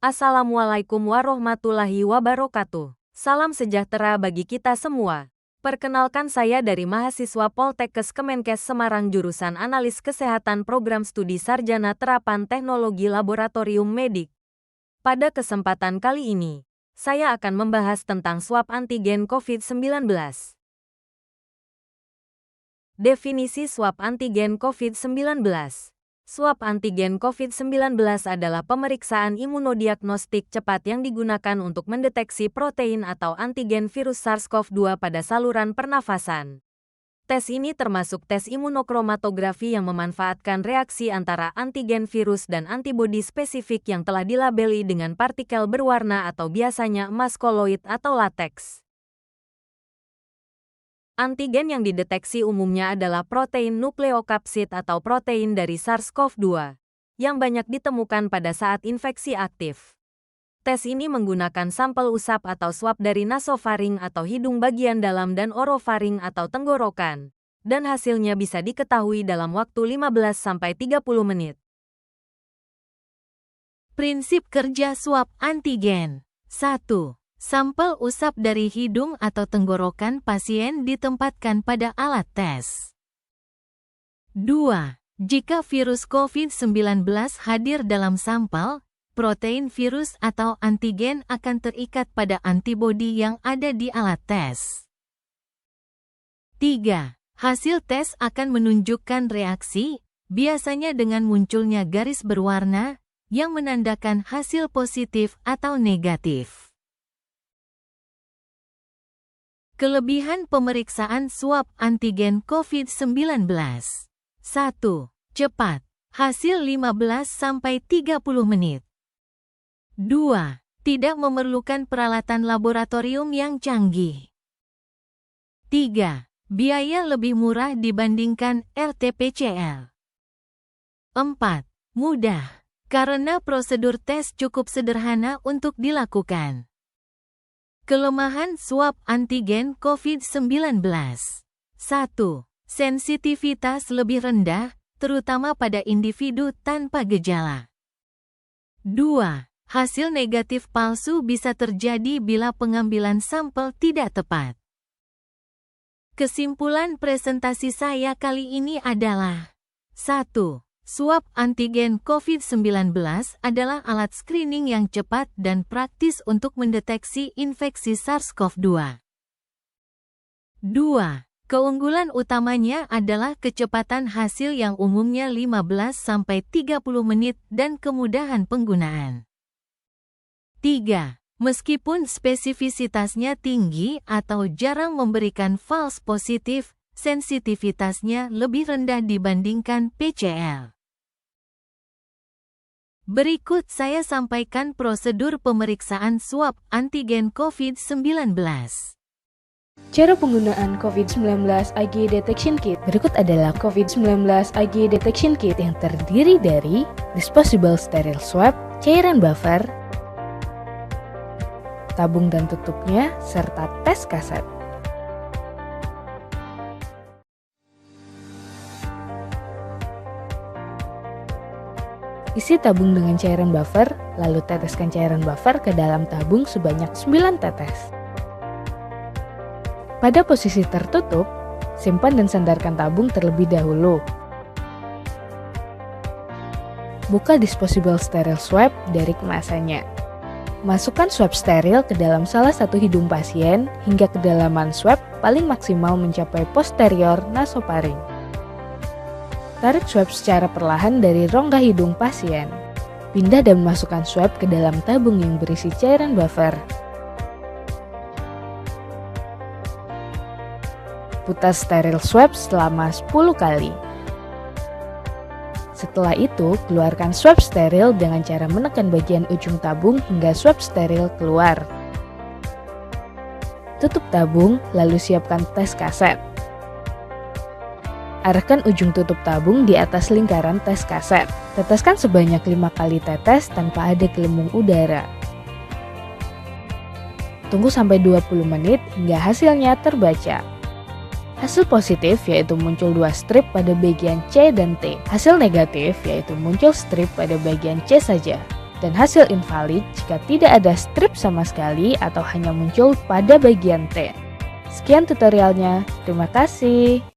Assalamualaikum warahmatullahi wabarakatuh. Salam sejahtera bagi kita semua. Perkenalkan, saya dari mahasiswa Poltekkes Kemenkes Semarang jurusan Analis Kesehatan Program Studi Sarjana Terapan Teknologi Laboratorium Medik. Pada kesempatan kali ini, saya akan membahas tentang swab antigen COVID-19. Definisi swab antigen COVID-19. Swab antigen COVID-19 adalah pemeriksaan imunodiagnostik cepat yang digunakan untuk mendeteksi protein atau antigen virus SARS-CoV-2 pada saluran pernafasan. Tes ini termasuk tes imunokromatografi yang memanfaatkan reaksi antara antigen virus dan antibodi spesifik yang telah dilabeli dengan partikel berwarna atau biasanya emas koloid atau lateks. Antigen yang dideteksi umumnya adalah protein nukleokapsid atau protein dari SARS-CoV-2, yang banyak ditemukan pada saat infeksi aktif. Tes ini menggunakan sampel usap atau swab dari nasofaring atau hidung bagian dalam dan orofaring atau tenggorokan, dan hasilnya bisa diketahui dalam waktu 15-30 menit. Prinsip kerja swab antigen. 1. Sampel usap dari hidung atau tenggorokan pasien ditempatkan pada alat tes. 2. Jika virus COVID-19 hadir dalam sampel, protein virus atau antigen akan terikat pada antibodi yang ada di alat tes. 3. Hasil tes akan menunjukkan reaksi, biasanya dengan munculnya garis berwarna, yang menandakan hasil positif atau negatif. Kelebihan pemeriksaan swab antigen COVID-19. 1. Cepat. Hasil 15-30 menit. 2. Tidak memerlukan peralatan laboratorium yang canggih. 3. Biaya lebih murah dibandingkan RT-PCR. 4. Mudah. Karena prosedur tes cukup sederhana untuk dilakukan. Kelemahan swab antigen COVID-19. 1. Sensitivitas lebih rendah, terutama pada individu tanpa gejala. 2. Hasil negatif palsu bisa terjadi bila pengambilan sampel tidak tepat. Kesimpulan presentasi saya kali ini adalah 1. Swab antigen COVID-19 adalah alat screening yang cepat dan praktis untuk mendeteksi infeksi SARS-CoV-2. 2. Keunggulan utamanya adalah kecepatan hasil yang umumnya 15-30 menit dan kemudahan penggunaan. 3. Meskipun spesifisitasnya tinggi atau jarang memberikan false positif, sensitivitasnya lebih rendah dibandingkan PCR. Berikut saya sampaikan prosedur pemeriksaan swab antigen COVID-19. Cara penggunaan COVID-19 IgG Detection Kit. Berikut adalah COVID-19 IgG Detection Kit yang terdiri dari disposable sterile swab, cairan buffer, tabung dan tutupnya, serta tes kaset. Isi tabung dengan cairan buffer, lalu teteskan cairan buffer ke dalam tabung sebanyak 9 tetes. Pada posisi tertutup, simpan dan sandarkan tabung terlebih dahulu. Buka disposable sterile swab dari kemasannya. Masukkan swab steril ke dalam salah satu hidung pasien hingga kedalaman swab paling maksimal mencapai posterior nasofaring. Tarik swab secara perlahan dari rongga hidung pasien. Pindah dan masukkan swab ke dalam tabung yang berisi cairan buffer. Putar steril swab selama 10 kali. Setelah itu, keluarkan swab steril dengan cara menekan bagian ujung tabung hingga swab steril keluar. Tutup tabung, lalu siapkan tes kaset. Arahkan ujung tutup tabung di atas lingkaran tes kaset. Teteskan sebanyak 5 kali tetes tanpa ada gelembung udara. Tunggu sampai 20 menit hingga hasilnya terbaca. Hasil positif yaitu muncul 2 strip pada bagian C dan T. Hasil negatif yaitu muncul strip pada bagian C saja. dan hasil invalid jika tidak ada strip sama sekali atau hanya muncul pada bagian T. Sekian tutorialnya, terima kasih.